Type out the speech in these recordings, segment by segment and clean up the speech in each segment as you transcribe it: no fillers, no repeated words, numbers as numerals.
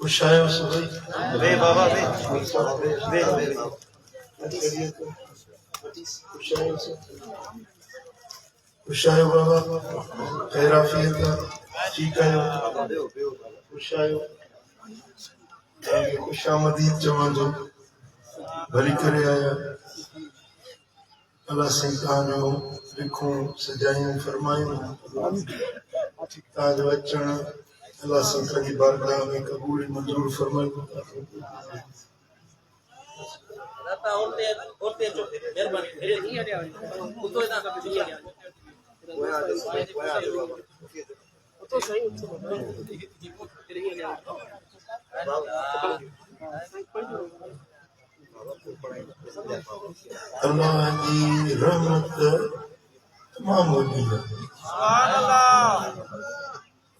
खुशायो सुबह वे बाबा वे खुशायो बाबा खैराफियत ठीक है खुशायो खुशामदीद चवंदो भली करे आया अल्लाह से तव्हांजो लिखूं सजायूं फरमायूं तव्हांजो अचण अल्लाह से तव्हांजी बारगाह में क़बूल मंजूर फरमायूं अल्लाह की रहमत तमाम होगी है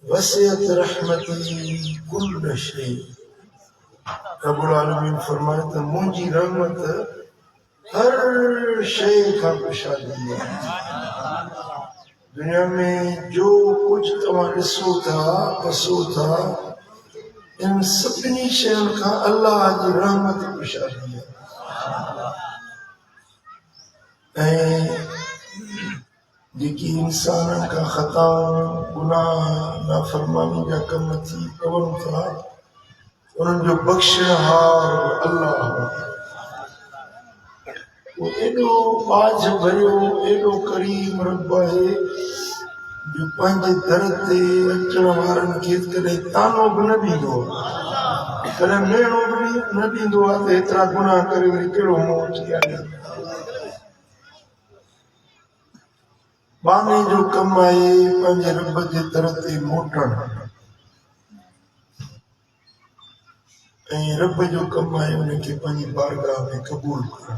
वसीयत रहमती कुल शै रब्बुल आलमीन फरमाए तो मुंहिंजी रहमत हर शै का पुशादी है दुनिया में जो कुछ तव्हां ॾिसो था बसो था इन सभिनी शयुनि खां अल्लाह जी रहमत पुशादी है जेकी इंसान का खता गुनाह नाफरमानी जा कम थी पवन था उन्हनि जो बख्शहार अल्लाह वो एडो बाज भरियो एडो करीम रब है जो पंहिंजे दर ते अचण वारनि खे कॾहिं तानो बि न ॾींदो कॾहिं मेणो बि न ॾींदो आहे त एतिरा गुनाह करे वरी कहिड़ो मोह अची आया बाने जो कम आहे पंहिंजे रब जे दर ते मोटण ऐं रब जो कम आहे उनखे पंहिंजी बारगाह में क़बूल करणु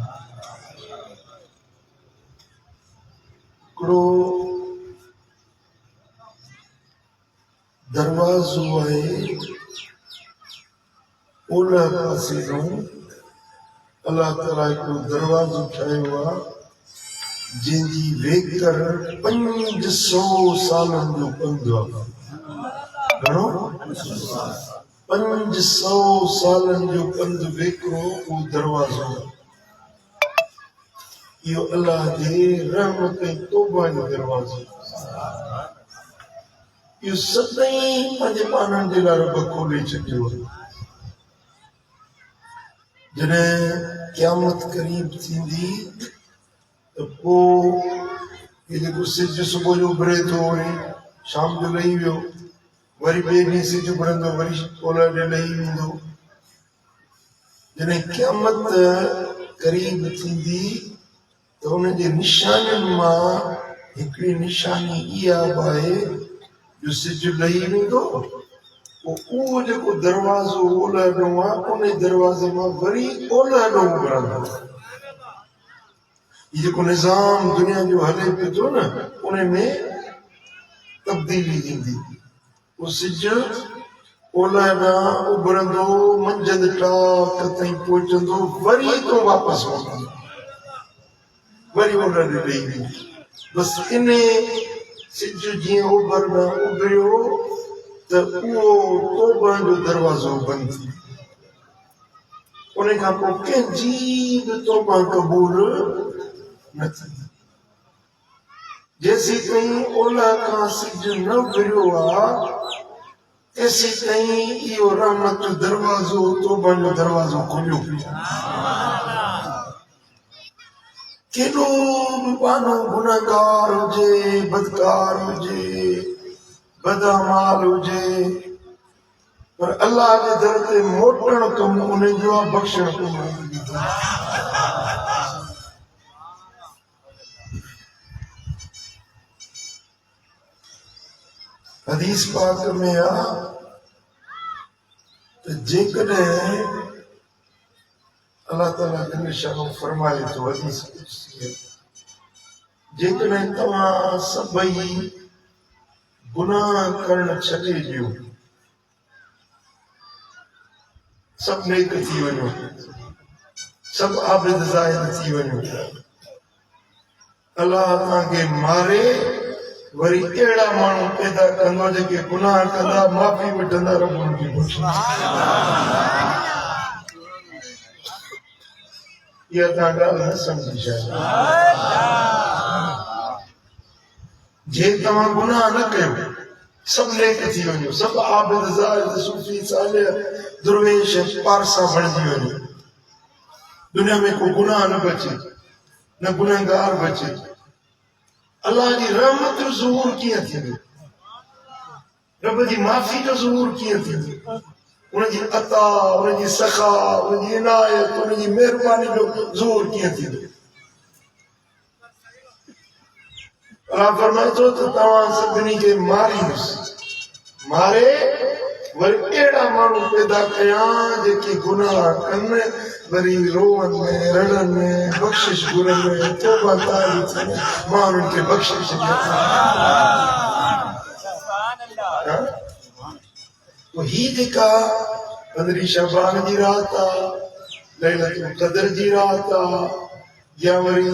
हिकिड़ो दरवाज़ो आहे ओलह पासे जो अल्लाह ताला हिकिड़ो दरवाज़ो ठाहियो आहे जंहिंजी वेकर 500 सालनि जो पंधु आहे घणो 500 सालनि जो पंधु वेकरो उहो दरवाज़ो इहो अल्लाह जे रहमत ऐं तौबा जो दरवाज़ो इहो सदाईं पंहिंजे पाननि जे लाइ रब खोले छॾियो जॾहिं क़यामत क़रीब थींदी त पोइ जेको सिज सुबुह जो उभरे थो वरी शाम जो लही वियो वरी ॿिए ॾींहुं सिज उभरंदो वरी ओलह ॾे लही वेंदो जॾहिं क़यामत क़रीब थींदी त हुनजे निशानियुनि मां हिकिड़ी निशानी इहा बि आहे जो सिज लही वेंदो उहो जेको दरवाज़ो ओलह ॾों आहे उन दरवाज़े मां वरी ओलह ॾों उभरंदो ये जेको निज़ाम दुनिया जो हले पियो थो न उन में तब्दीली थींदी वो सिज ओलह ॾांहुं उभरंदो मंझंदि टाक ताईं पहुचंदो वरी तो वापसि मोटंदो वरी ओलह ॾे ॾेई वेंदो बसि इन सिज जीअं ओभर ॾांहुं उभरियो त उहो तौबा जो दरवाज़ो बंदि थी उन खां पोइ कंहिंजी बि तौबा क़बूल न थींदी जेसीं ताईं ओलह खां सिज न उभरियो आहे तेसीं ताईं इहो रहमत जो दरवाज़ो तौबा जो दरवाज़ो खुलियो पियो केॾो बि पानो गुनाहगार हुजे बदकार हुजे बदअमाल हुजे पर अल्लाह जे दर ते मोटण कमु उन जो आहे बख़्शण कमु हदीस पाक में आहे त जेकॾहिं अल्लाह ताला जल शानो फरमाए थो हदीस जेकॾहिं तव्हां सभई गुनाह करणु छॾे ॾियो सभु नेक थी वञो सब आबिद ज़ाहिद थी वञो अल्लाह तव्हांखे मारे वरी अहिड़ा माण्हू पैदा कंदो जेके गुनाह कंदा माफ़ी वठंदा रब उनखे बख़्शींदा इहा तव्हां ॻाल्हि न सम्झी शायदि जे तव्हां गुनाह न कयो सब नेक थी वञो सब आबिद ज़ाहिद सूफ़ी सालिह दुर्वेश पारसा बणिजी वञो दुनिया में को गुनाह न बचे न गुनहगार बचे अल्लाह जी रहमत जो ज़हूर कीअं थींदो रब जी माफ़ी जो ज़हूर कीअं थींदो उनजी अता उनजी सखा उनजी इनायत उनजी महिरबानी जो ज़हूर कीअं थींदो अल्लाह फरमाए थो त तव्हां सभिनी खे मारींदुसि मारे वरी अहिड़ा माण्हू पैदा कयां जेके गुनाह कनि वरी रोअनि रड़नि बख़्शिश घुरनि तौबा तारी थियनि मां उन्हनि खे बख़्शिश ॾियां ही जेका पंद्रहीं शबान जी रात आहे लैलतुल क़द्र जी रात आहे या वरी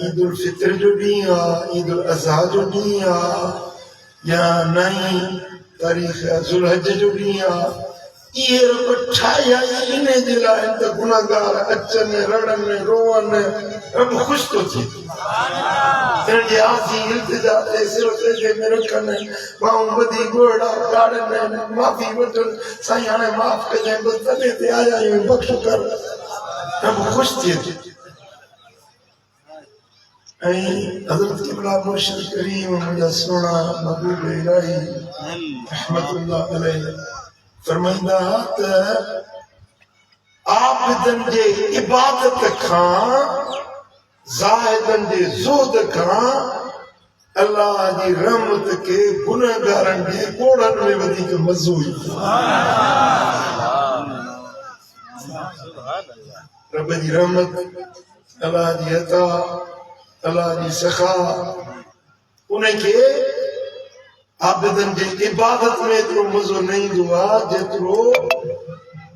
ईद उल फितर जो ॾींहुं आहे ईद उल अज़हा जो ॾींहुं आहे या 9 तारीख़ ज़ुल्हज जो ॾींहुं आहे इहे रब ठाहिया इन जे लाइ त गुनाहगार अचनि रड़नि रोअनि रब ख़ुशि थो थिए इन्हनि जे आसी इल्तिजा ते सिर ते में रखनि ॿाहूं ॿधी ॻोड़ा ॻाड़नि माफ़ी वठनि साईं हाणे माफ़ कजांइ बसि तॾहिं ते आया आहियूं बख़्श कर रब ख़ुशि थिए थो हज़रत क़िबला मुर्शिद करीम मुंहिंजा सुहिणा महबूब इलाही रहमतुल्लाह अलैह फरमाईंदा त आबिदनि जे इबादत खां ज़ाहिदनि जे ज़ुहद खां अल्लाह जी रहमत खे गुनहगारनि जे कोड़नि में वधीक मज़ो ईंदो रब जी रहमत अल्लाह जी अता अल्लाह जी सखा उनखे आबिदनि जे इबादत में एतिरो मज़ो न ईंदो आहे जेतिरो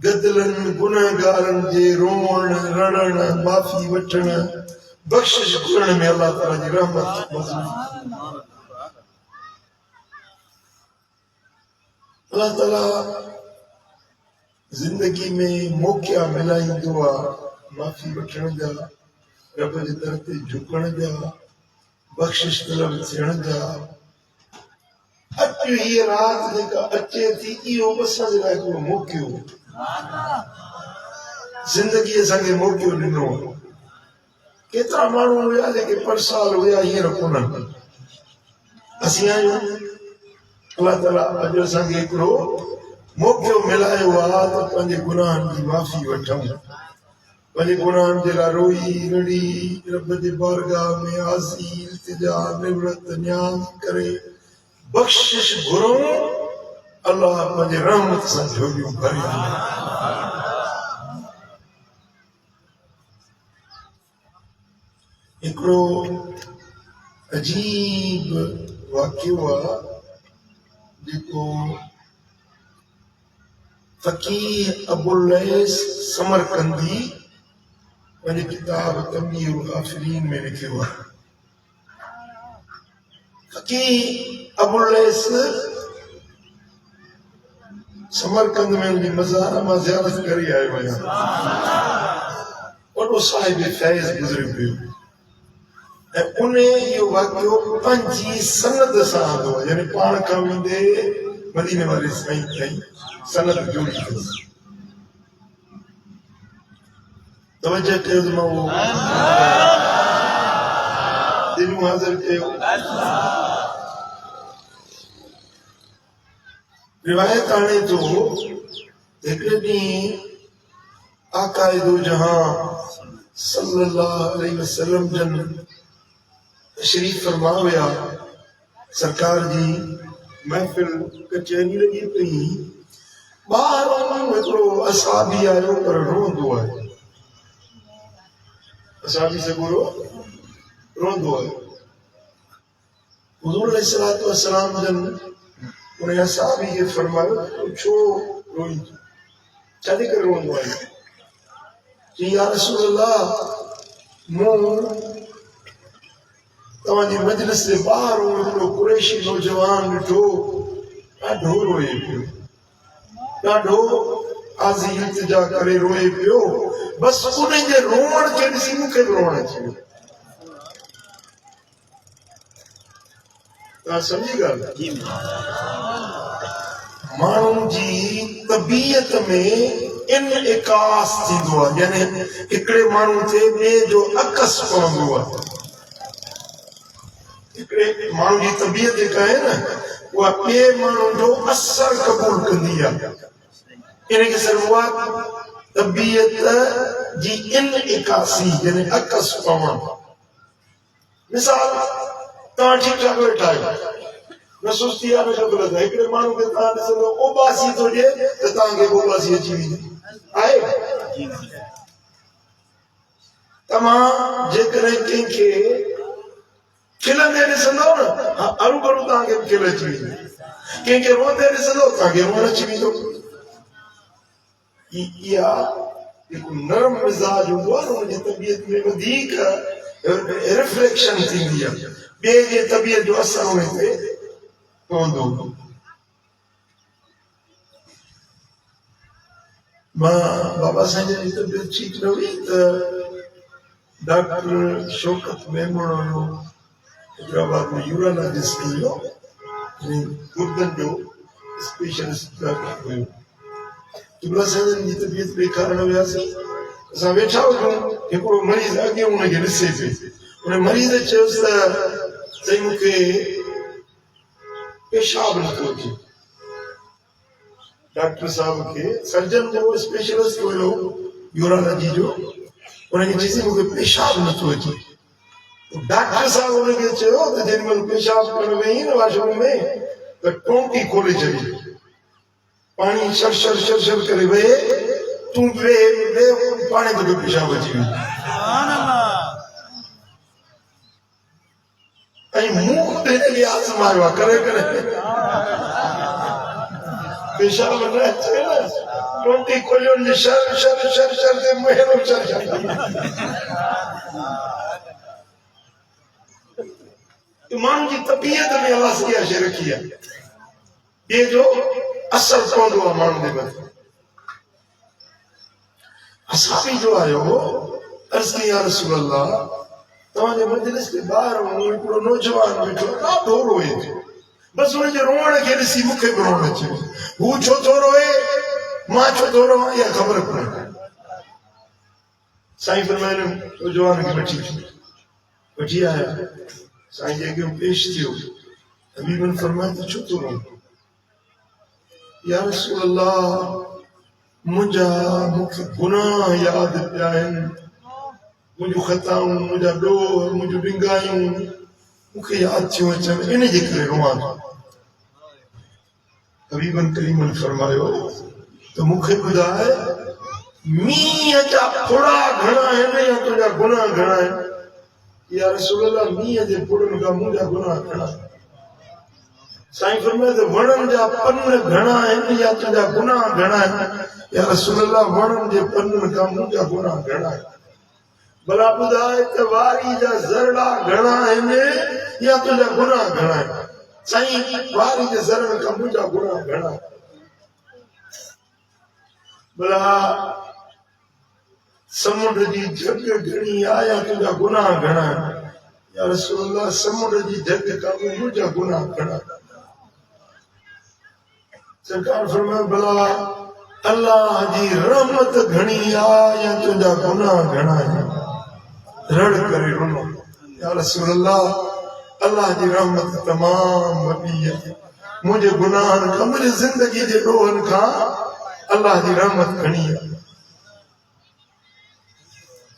गदलनि गुनहगारनि जे रोअण रड़ण माफ़ी वठण बख़्शिश घुरण में अल्लाह ताला जी रहमत मज़ो अल्लाह ताला ज़िंदगी में मौक़ा मिलाईंदो आहे माफ़ी वठण जा रब जे दर ते झुकण जा बख़्शिश तलब थियण जा अॼु हीअ रात जेका अचे थी इहो असांजे लाइ हिकिड़ो मौक़ो ज़िंदगी असांखे मौक़ो ॾिनो केतिरा माण्हू हुया जेके परसाल हुया हींअर कोन्हनि असीं आहियूं अल्लाह ताला अॼु असांखे हिकिड़ो मौक़ो मिलायो आहे त पंहिंजे गुनाहनि जी माफ़ी वठूं पंहिंजे गुनाहनि जे लाइ रोई रड़ी रब जे बारगाह में आसी इल्तिजा निवड़त न्याज़ करे बख़्शिश घुरूं अल्लाह पंहिंजे रहमत सां झोलियूं भरे हिकिड़ो अजीब वाक़ियो आहे जेको फ़क़ीह अबुल लैस समरकंदी पंहिंजे किताब तंबीहुल गाफ़िलीन में लिखियो आहे फ़क़ीह अबुल लैस समरकंद में उनजी मज़ार मां ज़ियारत करे आयो आहियां वॾो साहिब फैज़ गुज़रे पियो ऐं उन इहो वाक़ियो पंहिंजी सनद सां आंदो आहे यानी पाण खां वेंदे मदीने वारे साईं ताईं सनद जोड़ी अथसि तवजह कयो त मां उहो दिलूं हाज़िर कयो रिवायत आणे थो हिकिड़े ॾींहुं आकाए दो जहां सल्लल्लाहु अलैहि वसल्लम जन तशरीफ़ फरमा हुया सरकार जी महफ़िल कचहरी लॻी पई ॿाहिरों हिकिड़ो असाबी आयो पर रोंदो आहे असाबी से बोलो रोंदो आहे हुज़ूर अलैहिस्सलातु वस्सलाम जन उन असाबी खे फरमायो तो छो रोई छाजे करे रोंदो आहे कि या रसूल अल्लाह मूं तव्हांजी मजलिस जे ॿाहिरि हिकिड़ो कुरैशी नौजवान ॾिठो, ॾाढो रोए पियो, ॾाढो आज़ी इल्तिजा करे रोए पियो। बसि उन जे रोअण खे ॾिसी मूंखे बि रोअण अची वियो। तव्हां सम्झी ॻाल्हि? माण्हुनि जी तबीयत में इनइकास थींदो आहे, यानी हिकिड़े माण्हू ते ॿिए जो अकस पवंदो आहे। हिकिड़े माण्हू जी तबीयत जेका आहे न उहा ॿिए माण्हू जो असर क़बूल कंदी आहे। इन खे सिर्फ़ तबीयत जी इनइकासी यानी अकस पवण। मिसाल तव्हां ठीकु ठाक वेठा आहियो, न सुस्ती आहे न गफ़लत आहे, हिकिड़े माण्हू खे तव्हां ॾिसंदो उबासी थो ॾिए त तव्हांखे उबासी अची वेंदी आहे। तव्हां जेकॾहिं कंहिंखे खिलंदे ॾिसंदो न, हरू भरू तव्हांखे खिल अची वेंदी। कंहिंखे रोंदे ॾिसंदो तव्हांखे रोअण अची वेंदो। इहा हिकु नरम मिज़ाज हूंदो आहे न, हुनजी तबियत में वधीक रिफ्लेक्शन थींदी आहे, ॿिए जे तबियत जो असर हुन ते पवंदो। मां बाबा साईं जी तबियत ठीकु न हुई त डॉक्टर शौकत मेमण हुयो, हैदराबाद में यूरोलॉजिस्ट हुयो, गुर्दनि जो स्पेशलिस्ट डॉक्टर हुयो। तुला साईं जी तबियत बेकार न वियासीं, असां वेठा हुजूं, हिकिड़ो मरीज़ अॻे हुनखे ॾिसे पियो। हुन मरीज़ चयोसि त साईं मूंखे पेशाब नथो अचे। डॉक्टर साहब खे, सर्जन जो स्पेशलिस्ट हुयो यूरोलॉजी जो, हुनखे चईसि मूंखे पेशाब नथो अचे। डॉक्टर साहब हुनखे चयो त जेॾी महिल पेशाब करण वेही न वॉशरूम में त टोंटी खोले छॾी, पाणी शर शर शर शर करे वहे, तूं वे पाणी तोखे पेशाब अची वेंदो। ऐं मूं ख़ुदि हिनखे आज़मायो आहे करे करे पेशाब न अचे न, टोंटी खोलियो न शर शर शर शर ते मुहिरो शर शर। माण्हू जी तबीयत में अलाह इहा शइ रखी आहे, ॿिए जो असर पवंदो आहे माण्हू जे मथां। असाबी जो आयो अर्ज़ कई या रसूल अल्लाह तव्हांजे मजलिस जे ॿाहिरि हिकिड़ो नौजवान वेठो ॾाढो रोए थो, बसि हुनजे रोअण खे ॾिसी मूंखे बि रोअण अचे। हू छो थो रोए, मां छो थो रोवां, इहा ख़बर कोन्हे। साईं फरमाइनि नौजवान खे वठी आया, साईं जे अॻियां पेश थियो। हबीबन फरमाए त छो थो रोए? या रसूल अल्लाह मुंहिंजा मूंखे गुनाह यादि पिया आहिनि, मुंहिंजूं ख़ताऊं, मुंहिंजा ॾोह, मुंहिंजूं डिंगायूं मूंखे यादि थियूं अचनि, इन जे करे रोआं थो। हबीबन करीमन फरमायो त मूंखे ॿुधाए मींहं जा फुड़ा घणा आहिनि या तुंहिंजा गुनाह घणा आहिनि? या रसूल अल्लाह मींहं जे फुड़नि खां मुंहिंजा गुनाह घणा आहिनि। साईं फरमाए त वणनि जा पन घणा आहिनि या तुंहिंजा गुनाह घणा आहिनि? या रसूल अल्लाह वणनि जे पननि खां मुंहिंजा गुनाह घणा आहिनि। भला ॿुधाए त वारी जा ज़रड़ा घणा आहिनि या तुंहिंजा गुनाह घणा आहिनि? साईं वारी जे ज़रड़नि खां मुंहिंजा गुनाह घणा आहिनि। भला समुंड जी झग घणी आहे या तुंहिंजा गुनाह घणा आहिनि? या रसूल अल्लाह समुंड जी झग खां मुंहिंजा गुनाह घणा आहिनि। सरकार फरमाए भला अल्लाह जी रहमत घणी आहे या तुंहिंजा गुनाह घणा आहिनि? रड़ करे रुनो। या रसूल अल्लाह अल्लाह जी रहमत तमाम वॾी आहे, मुंहिंजे गुनाहनि खां, मुंहिंजी ज़िंदगी जे ॾोहनि खां अल्लाह जी रहमत घणी आहे।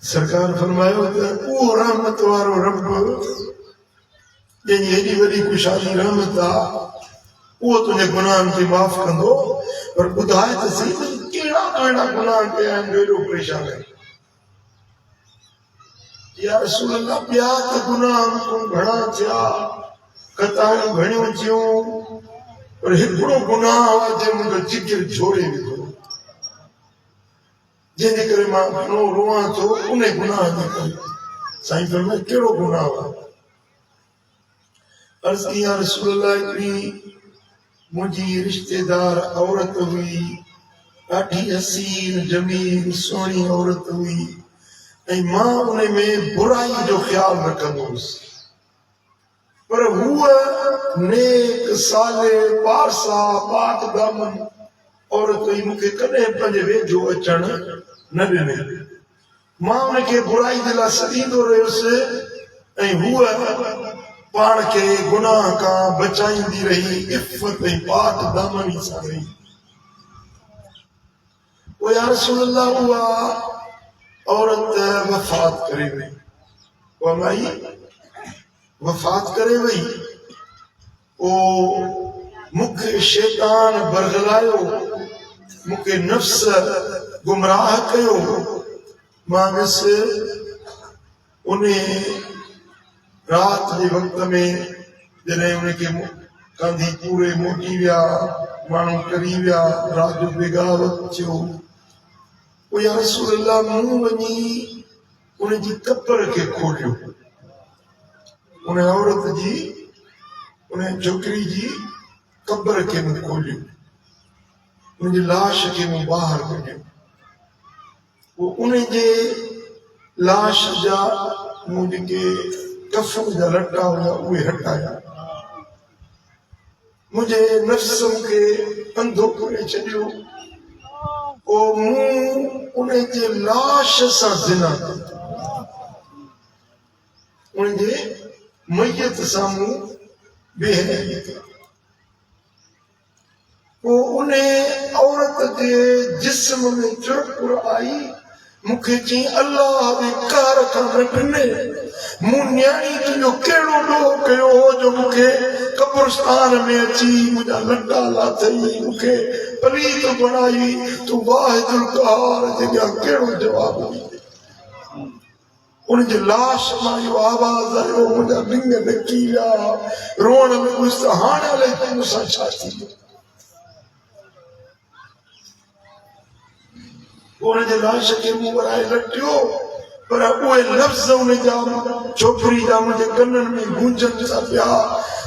सरकार फरमायो त उहो रहमत वारो रब जंहिंजी हेॾी वॾी खुशहाली रहमत आहे उहो तुंहिंजे गुनाहनि खे माफ़ कंदो, पर ॿुधाए त सही कहिड़ा अहिड़ा गुनाह कया आहिनि जो एॾो परेशान आहे? या रसूल अल्लाह ॿिया त गुनाह मूंखां घणा थिया, ख़ताऊं घणियूं थियूं, पर हिकिड़ो गुनाह आहे जंहिं मुंहिंजो जिगर जोड़े विधो। जंहिंजे करे मां घणो रोआं थो उन गुनाह जे करे। साईं फरमाए कहिड़ो गुनाह हुआ? अर्ज़ की या रसूल अल्लाह, हिकिड़ी मुंहिंजी रिश्तेदार औरत हुई, ॾाढी हसीन जमील सुहिणी औरत हुई, ऐं मां उन में बुराई जो ख्यालु रखंदो हुउसि, पर हूअ नेक साले पारसा पाक दामन औरत हुई, मूंखे कॾहिं पंहिंजे वेझो अचण न ॾिने। मां उनखे बुराई जे लाइ सॾींदो रहियुसि ऐं हूअ पाण खे गुनाह खां बचाईंदी रही, इफ़त ऐं पाक दामनी सां रही। पोइ या रसूल अल्लाह, उहा औरत वफ़ात करे वई। उहा माई वफ़ात करे वई। मूंखे शैतान बरगलायो, मूंखे नफ़्स गुमराह कयो। मां वियुसि उन रात जे वक़्त में, जॾहिं उनखे कांधी पूरे मोटी विया, माण्हू करी विया, रात जो बेगावत थियो। पोइ या रसूल अल्लाह, मूं वञी उनजी कब्र खे खोलियो, उन औरत जी, उन छोकिरी जी कब्र खे मूं खोलियो, उनजी लाश खे मूं ॿाहिरि कढियो। पोइ उनजे लाश जा मूं जेके कफ़न जा लटा हुया उहे हटाया। मुंहिंजे नफ़्स मूंखे अंधो करे छॾियो। पोइ मूं उनजे लाश सां ज़िना कयो, उनजे मैयत सां मूं बेहयाई कई। पोइ उन औरत जे जिस्म में चुरपुर आई, मूंखे चई अल्लाह जे कार खां न ॾिने, मूं न्याणी तुंहिंजो कहिड़ो ॾोह कयो हो जो मूंखे कब्रस्तान में अची मुंहिंजा लटा लाथई, मूंखे पलीत बणाई। तूं वाहिदुल क़हार जे अॻियां कहिड़ो जवाबु ॾींदे? उनजी लाश मां इहो आवाज़ आयो, मुंहिंजा लिंग नकी विया, रोअण लॻुसि त हाणे अलाए तूं मूंसां छा थींदो। उनजे लाश खे मूं वराए लटियो, पर उहे लफ़्ज़ उनजा छोकिरी जा मुंहिंजे कननि में गूंजनि था पिया।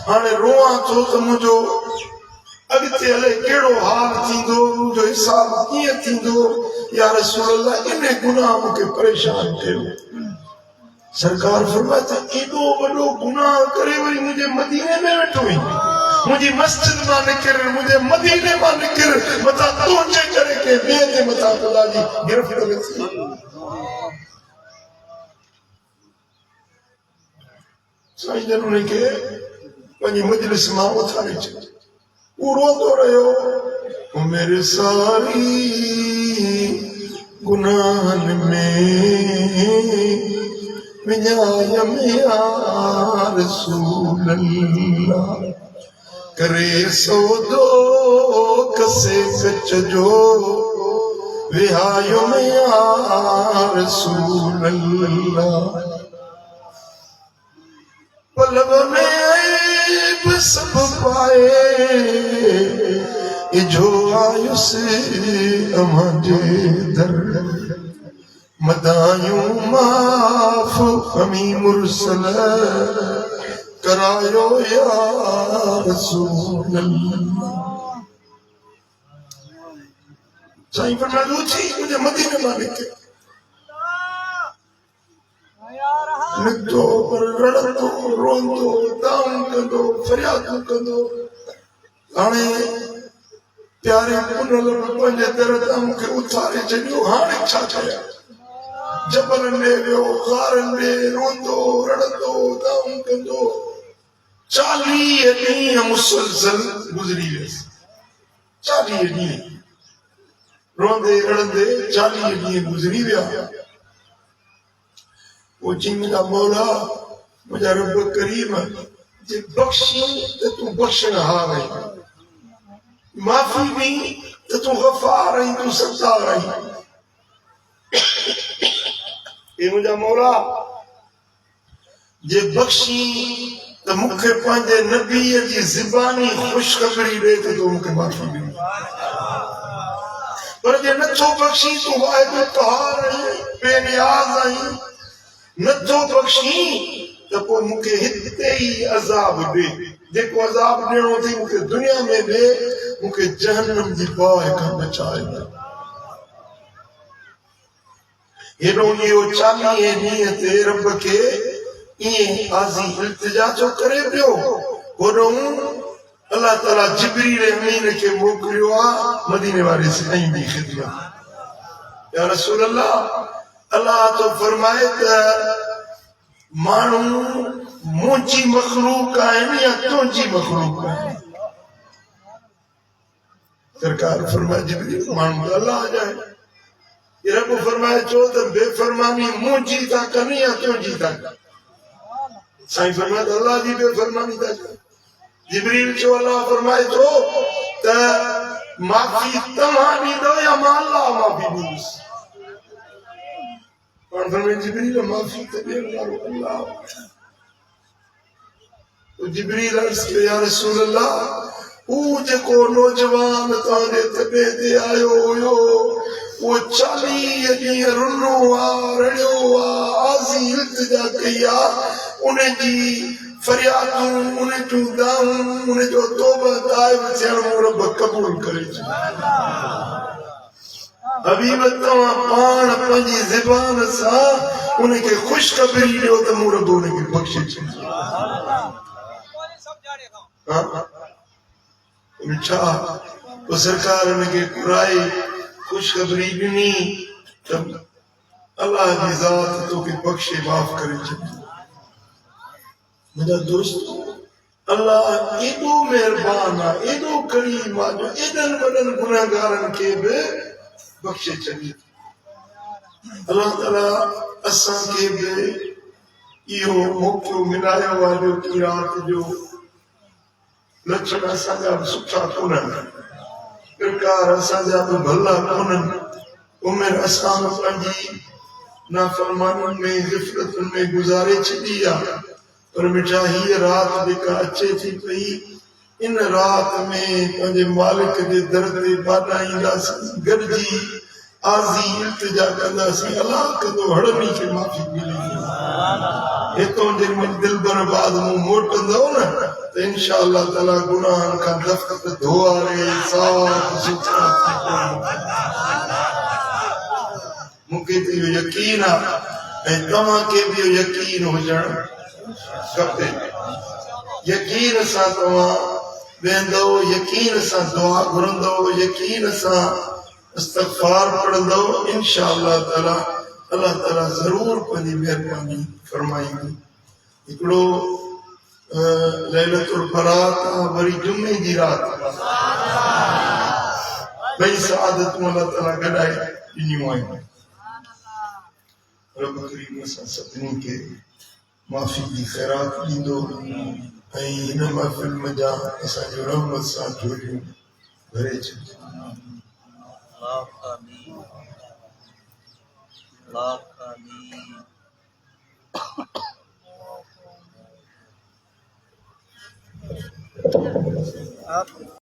हाणे रोआं थो त मुंहिंजो अॻिते हले कहिड़ो हाल थींदो, मुंहिंजो हिसाब कीअं थींदो। या रसूल अल्लाह, इन गुनाह मूंखे परेशान कयो। सरकार फरमाए त एॾो वॾो गुनाह करे वरी मुंहिंजे मदीने में वेठो हुई, मुंहिंजी मस्जिद मां निकिर, मुंहिंजे मदीने मां निकिर, मथां तुंहिंजे करे के ॿिए जे मथां ख़ुदा जी गिरफ़्त में थी। साईं जन उनखे पंहिंजी मजलिस मां उथारे छॾियो। उहो रोंदो रहियो, मेरे सारी गुनाहनि में विञायम या रसूल अल्लाह, करे सौदो कसे कच जो विहायो में या रसूल अल्लाह। पलव में ऐब सब पाए, इजो आयुसि अमांजे दर, मदायूं माफ़ हमी मुरसल करायो या रसूल अल्लाह। साईं फरमायो थी मुझे मदीने मां निकिर, निकितो पर रड़ंदो रोंदो दाऊं कंदो फरियादूं कंदो। हाणे प्यारे पुनल पंहिंजे दर तां मूंखे उथारे छॾियो, हाणे छा कयां? जबलनि में वियो, ग़ारनि में रोंदो रड़ंदो दाऊं कंदो। 40 ॾींहं मुसलसल गुज़री वियसि। 40 ॾींहं रोंदे रड़ंदे 40 ॾींहं गुज़री विया। वो मुंहिंजा मौला, मुंहिंजा रब करीम, जे बख़्शी त तूं बख़्शनहार आहीं, माफ़ी ॾी त तूं ग़फ़ार आहीं, तूं सत्तार आहीं। हे मुंहिंजा मौला, जे बख़्शी त मूंखे पंहिंजे नबीअ जी ज़बानी ख़ुशख़बरी ॾे त तूं मूंखे माफ़ी ॾी, पर जे नथो बख्शी तो वाहिद कहार आई बेनियाज आई नथो बख्शी तो पोइ मूंखे हिते ई अज़ाब ॾे जेको अज़ाब ॾियणो अथई मूंखे दुनिया में ॾे मूंखे जहन्नम जी बाहि खां बचाए हेॾो इहो 40 ॾींहं ते रब खे ईअं आज़ी इल्तिजा छो करे पियो होॾो अल्लाह ताला जिब्रील अमीन खे मोकिलियो आहे मदीने वारे साईं जी ख़िदमत या रसूल अल्लाह तो फरमाए त मानू मुंहिंजी मखलूक आहिनि या तुंहिंजी मखलूक आहिनि सरकार फरमाए जिब्रील मानू अल्लाह जा ये रब फरमाए छो त बेफरमानी मुंहिंजी था कनि या तुंहिंजी था कनि साईं फरमाए त अल्लाह जी बेफरमानी था कनि जिब्रील छो अल्लाह फरमाए थो त माफ़ी तव्हां ॾींदो या मां अल्लाह माफ़ी ॾींदुसि और फरमाए जिब्रील माफ़ी त ॾियण वारो अल्लाह तो जिब्रील अर्ज़ कयो या रसूल अल्लाह हू जेको नौजवान तव्हांजे तबे ते आयो हुयो वो 40 ॾींहं रुनो आहे रड़ियो आहे आज़ी इल्तिजा कई आहे उन जी फरियादूं उन जूं दाऊं उन जो तौबा ताइब थियण मूं रब क़बूल करे हबीब तव्हां पाण पंहिंजी ज़बान सां उनखे ख़ुशख़बरी ॾियो त मूं रब उनखे बख़्शे छॾियो छा पोइ सरकार उनखे घुराए ख़ुशख़बरी ॾिनी त अल्लाह जी ज़ात तोखे बख़्शे माफ़ करे छॾियो मुंहिंजा दोस्त अल्लाह एॾो महिरबान आहे एॾो करीम आहे जो एॾनि वॾनि गुनहगारनि खे बि बख़्शे छॾियो अल्लाह ताला असांखे बि इहो मौक़ो मिलायो आहे जो की राति जो लक्षण असांजा बि सुठा कोन्हनि किरकार असांजा बि भला कोन्हनि उमिरि असां पंहिंजी नाफ़रमानियुनि में ग़िफ़लतुनि में गुज़ारे छॾी आहे पर मिठा हीअ राति जेका अचे थी पई इन राति में पंहिंजे मालिक जे दर ते बाॾाईंदासीं गॾिजी आज़ी इल्तिजा कंदासीं अलाह कंदो हड़नी खे माफ़ी मिली हितों जेमहिल दिलि बर्बाद मूं मोटंदो न त इंशाअल्लाह ताला गुनाहनि खां दफ़्त धोआरे साफ़ सुथरा थी मूंखे त इहो यकीन आहे ऐं तव्हांखे बि इहो यकीन हुजणु खपे यकीन सां तव्हां वेंदो यकीन सां दुआ घुरंदो यकीन सां इस्तग़फ़ार पढ़ंदो इंशाअल्लाह ताला अल्लाह ताला ज़रूर पंहिंजी महिरबानी फरमाईंदी हिकिड़ो लैलतुल बरात वरी जुमे जी राति ॿई सआदतूं अल्लाह ताला गॾाए ॾिनियूं आहिनि रब करीम असां सभिनी खे माफ़ी जी ख़ैरात ॾींदो ऐं हिन महफ़िल में जा असांजो रहमत सां झोलियूं भरे छॾियो